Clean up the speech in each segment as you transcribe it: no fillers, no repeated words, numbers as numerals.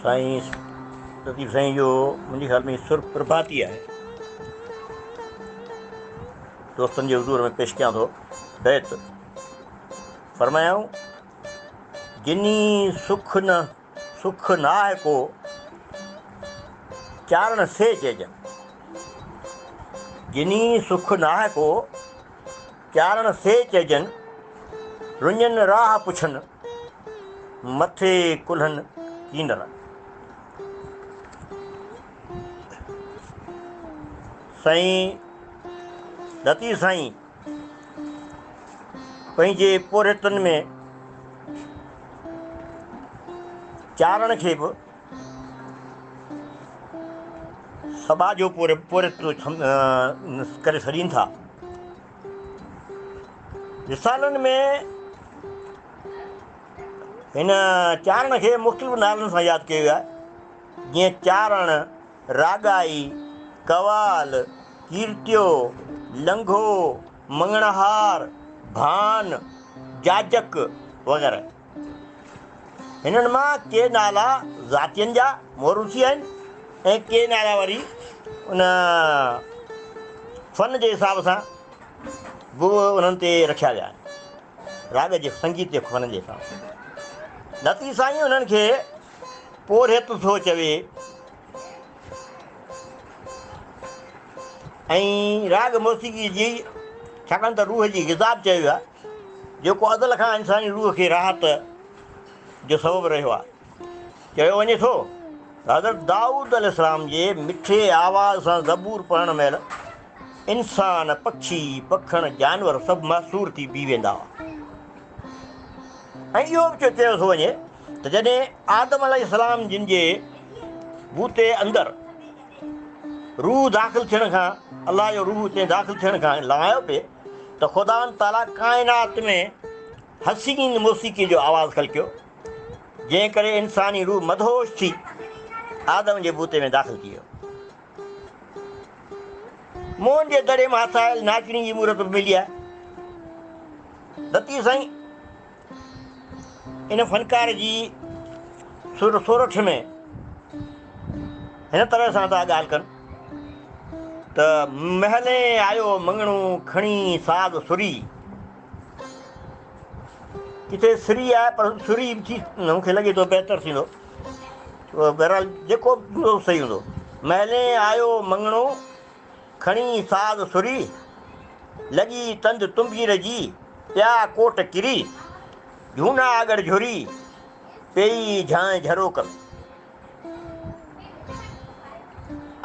साईं लतीफ़ साईं जो मुंहिंजे ख़्याल में सुर प्रभाती आहे। दोस्तनि जे हुज़ूर में पेश कयां थो बैत। फरमायाऊं, जिनी सुख न आहे को चारण से चइजनि। जिनी सुख न आहे को चारण से चइजनि। रुञनि राह पुछनि मथे कुल्हनि कींदड़। साईं लतीफ़ साईं पंहिंजे पोरितनि में चारण खे बि सभा जो पोरित करे छॾीनि था। रिसालनि में हिन चारण खे मुख़्तलिफ़ नालनि सां यादि कयो वियो आहे, जीअं चारण, राॻाई, कवाल, कीर्तियो, लंघो, मंगणहार, भान, जाजक वग़ैरह। हिननि मां के नाला ज़ातियुनि जा मोरूसी आहिनि ऐं के नाला वरी उन फ़न जे हिसाब सां बि उन्हनि ते रखिया विया आहिनि, राॻ जे संगीत जे फ़न जे हिसाब सां। लतीफ़ साईं उन्हनि खे पोरित थो चवे ऐं राॻ मौसीक़ी जी, छाकाणि त रूह जी ग़िज़ा बि चयो वियो आहे, जेको अदल खां इंसानी रूह खे राहत जो सबबु रहियो आहे। चयो वञे थो त हज़रत दाऊद अलैहिस्सलाम जे मिठे आवाज़ सां ज़बूर पढ़ण महिल इंसान, पखी, पखण, जानवर सभु महसूर थी बीह वेंदा हुआ। ऐं इहो बि चयो थो वञे त जॾहिं आदम अलैहिस्सलाम जिन जे बूते अंदरि रूह दाख़िल थियण खां, अलाह जो रूह हिते दाख़िल थियण खां लॻायो पिए त ख़ुदान ताला काइनात में हसीन मौसीक़ी जो आवाज़ु ख़लकियो, जंहिं करे इंसानी रूह मदहोश थी आदम जे बूते में दाख़िल थी वियो। मोहन जे दड़े मां हथायल नाचणी जी मूरत बि मिली आहे। लतीफ़ साईं इन फ़नकार जी सोरठ में हिन तरह सां था ॻाल्हि कनि त महले आयो मङणो खणी साज़ सुरी। किथे सिरी आहे पर सुरी थी मूंखे लॻे थो बहितर थींदो, बहरहाल जेको बि सही हूंदो। महले आयो मङणो खणी साज़ सुरी, लॻी तंद तुम्बीर जी पिया कोट किरी, झूना आगर झुरी पेई झांइ झरोक।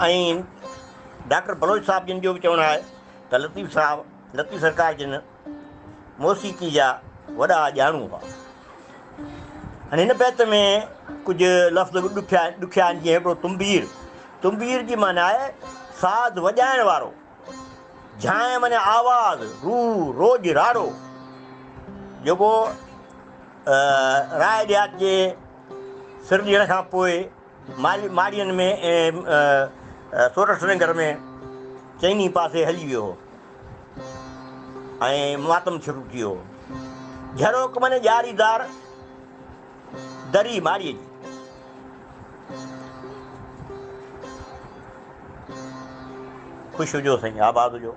ऐं डॉक्टर बलोच साहब जिन जो बि चवणु आहे त लतीफ़ सरकार जिन मौसीक़ी जा वॾा ॼाणू हुआ। हाणे हिन बैत में कुझु लफ़्ज़ ॾुखिया आहिनि, जीअं हिकिड़ो तुम्बीर। तुम्बीर जी माना आहे साज़ वॼाइण वारो, झांइ माने आवाज़, रूह, रोज़ राड़ो, जेको राय ॾियात जे सिर ॾियण खां पोइ माड़ियुनि में सोरठ नगर में चइनी पासे हली वियो हो ऐं मातम शुरू थी वियो। झरोक माने ॼारीदार दरी माड़ीअ जी। ख़ुशि हुजो साईं, आबाद हुजो।